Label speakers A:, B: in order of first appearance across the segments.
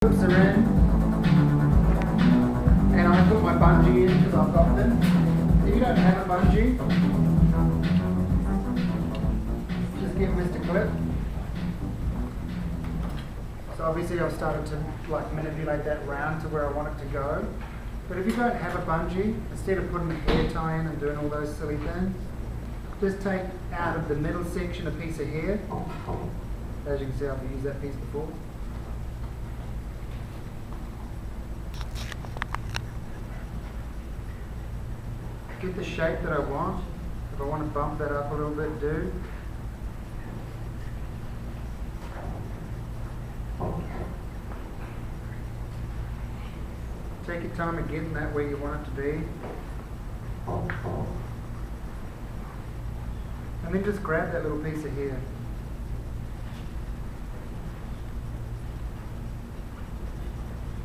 A: Clips are in, and I put my bungee in because I've got them. If you don't have a bungee, just give Mr. Clip. So obviously I've started to manipulate that round to where I want it to go. But if you don't have a bungee, instead of putting a hair tie in and doing all those silly things, just take out of the middle section a piece of hair. As you can see, I've used that piece before. Get the shape that I want. If I want to bump that up a little bit, do. Take your time of getting that where you want it to be. And then just grab that little piece of hair.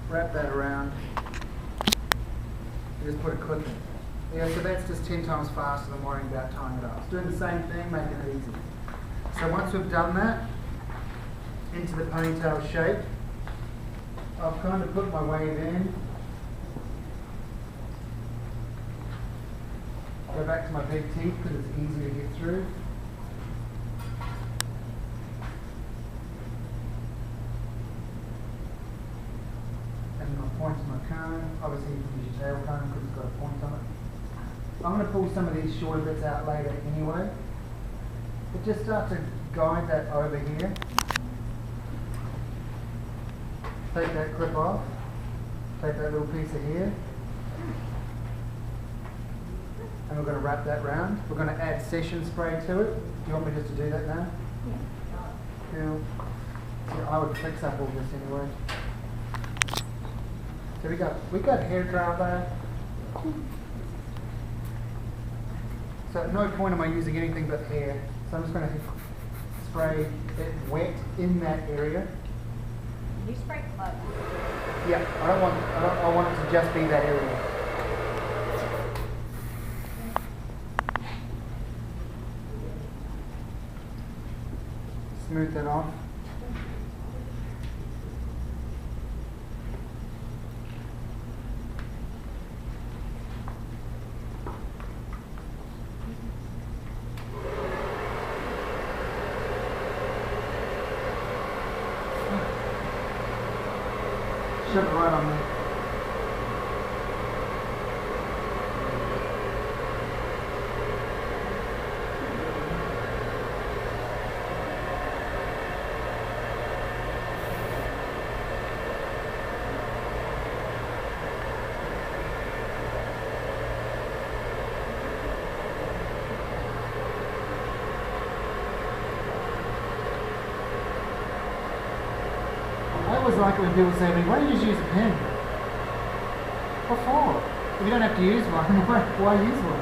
A: Wrap that around. And just put a clip in. Yeah, so that's just 10 times faster than worrying about tying it up. It's doing the same thing, making it easy. So once we've done that, into the ponytail shape, I've kind of put my wave in. Go back to my big teeth because it's easier to get through. And my point to my comb. Obviously you can use your tail comb because it's got a point on it. I'm going to pull some of these shorter bits out later anyway. But just start to guide that over here. Take that clip off. Take that little piece of hair. And we're going to wrap that round. We're going to add session spray to it. Do you want me just to do that now? Yeah. Cool. So I would fix up all this anyway. So we got hair dryer there. So at no point am I using anything but hair. So I'm just going to spray it wet in that area.
B: You spray close.
A: Yeah, I want it to just be that area. Smooth that off. Shove it right on there. I always like it when people say to me, why don't you just use a pen? What for? If you don't have to use one, why use one?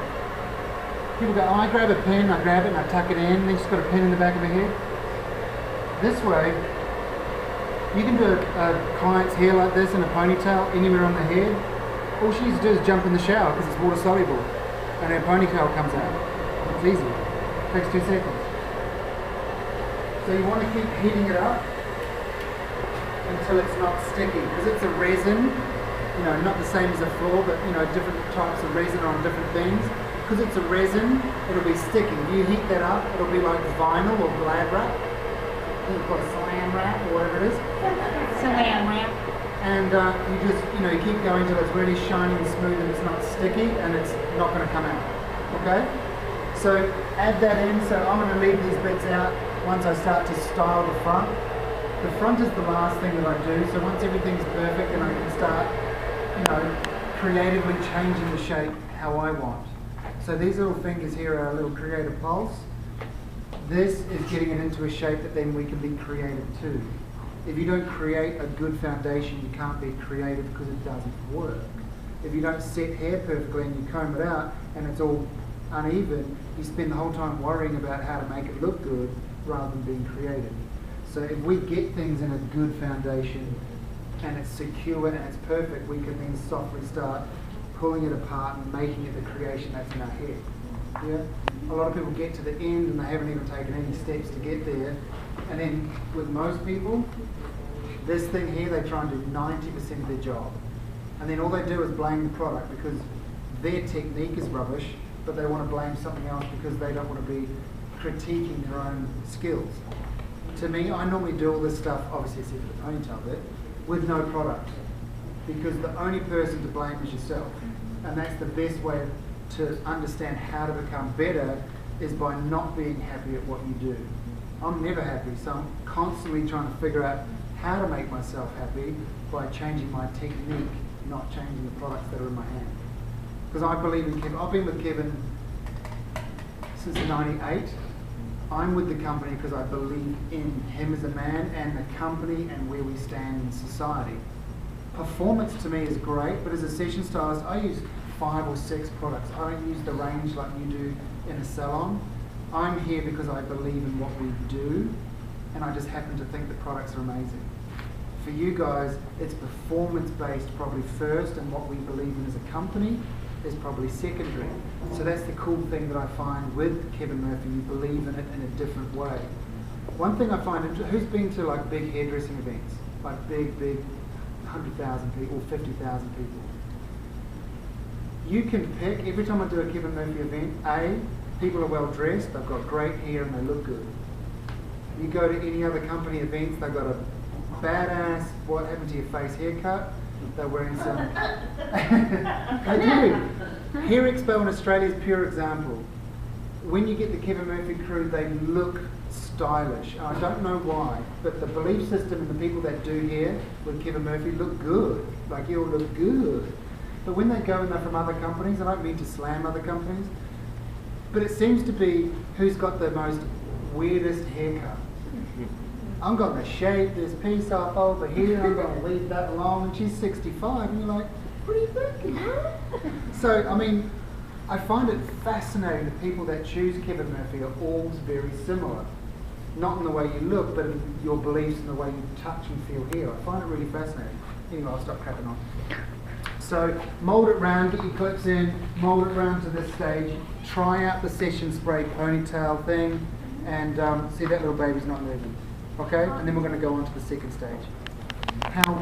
A: People go, oh, I grab a pen, I grab it and I tuck it in, and then she's got a pen in the back of her head. This way, you can do a client's hair like this in a ponytail anywhere on the head. All she needs to do is jump in the shower because it's water soluble and her ponytail comes out. It's easy. It takes 2 seconds. So you want to keep heating it up until it's not sticky, because it's a resin, not the same as a floor, but different types of resin on different things. Because it's a resin, it'll be sticky. You heat that up, it'll be like vinyl or glad wrap. You call it Salon wrap or whatever it is.
B: Salon wrap.
A: And you just, you keep going till it's really shiny and smooth and it's not sticky and it's not going to come out. Okay? So add that in. So I'm going to leave these bits out once I start to style the front. The front is the last thing that I do, so once everything's perfect then I can start, creatively changing the shape how I want. So these little fingers here are a little creative pulse. This is getting it into a shape that then we can be creative too. If you don't create a good foundation, you can't be creative because it doesn't work. If you don't set hair perfectly and you comb it out and it's all uneven, you spend the whole time worrying about how to make it look good rather than being creative. So if we get things in a good foundation and it's secure and it's perfect, we can then softly start pulling it apart and making it the creation that's in our head. Yeah? A lot of people get to the end and they haven't even taken any steps to get there. And then with most people, This thing here, they try and do 90% of their job. And then all they do is blame the product because their technique is rubbish, but they want to blame something else because they don't want to be critiquing their own skills. To me, I normally do all this stuff, obviously except for the ponytail bit, with no product. Because the only person to blame is yourself. And that's the best way to understand how to become better is by not being happy at what you do. I'm never happy, so I'm constantly trying to figure out how to make myself happy by changing my technique, not changing the products that are in my hand. Because I believe in Kevin. I've been with Kevin since '98. I'm with the company because I believe in him as a man and the company and where we stand in society. Performance to me is great, but as a session stylist, I use 5 or 6 products. I don't use the range like you do in a salon. I'm here because I believe in what we do, and I just happen to think the products are amazing. For you guys, it's performance-based probably first, and what we believe in as a company is probably secondary. So that's the cool thing that I find with Kevin Murphy. You believe in it in a different way. One thing I find interesting, who's been to like big hairdressing events? Like big 100,000 people, 50,000 people. You can pick, every time I do a Kevin Murphy event, A, people are well dressed, they've got great hair and they look good. You go to any other company events, they've got a badass, what happened to your face haircut, they're wearing some, they do. Hair Expo in Australia is a pure example. When you get the Kevin Murphy crew, they look stylish. I don't know why, but the belief system and the people that do hair with Kevin Murphy look good. Like, you all look good. But when they go and they're from other companies, I don't mean to slam other companies, but it seems to be who's got the most weirdest haircut. I'm going to shave this piece off over here, I'm going to leave that alone, and she's 65, and you're like, what are you thinking? So, I mean, I find it fascinating that people that choose Kevin Murphy are all very similar. Not in the way you look, but in your beliefs and the way you touch and feel here. I find it really fascinating. Anyway, I'll stop crapping on. So, mould it round, get your clips in, mould it round to this stage, try out the session spray ponytail thing, and see that little baby's not moving. Okay? And then we're going to go on to the second stage. How